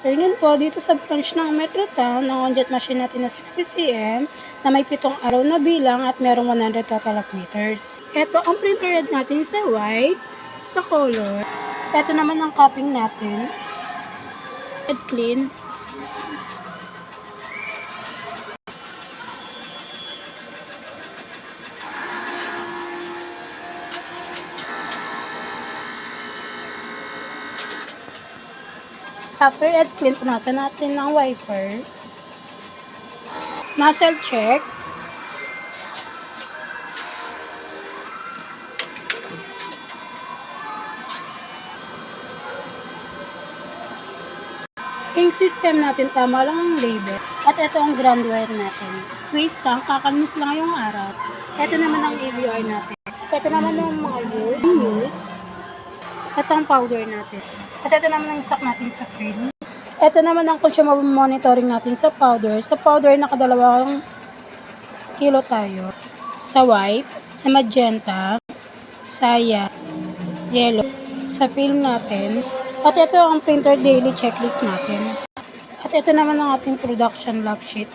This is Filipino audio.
Afternoon po, dito sa branch ng Metrotown, ng on-jet machine natin na 60cm na may 7 araw na bilang at merong 100 total of meters. Ito ang printer head natin sa white, sa color. Ito naman ang cupping natin. Head clean. After head clean, punasan natin ng wiper. Nozzle check. Ink system natin, tama lang ang label. At ito ang ground wire natin. Waste lang, kakalinis lang yung araw. Ito naman ang AVR natin. Ito naman yung mga use. Ito ang powder natin. At ito naman ang stock natin sa frame. Ito naman ang consumable monitoring natin sa powder. Sa powder, nakadalawang kilo tayo. Sa white, sa magenta, saya, yellow, sa film natin. At ito ang printer daily checklist natin. At ito naman ang ating production log sheet.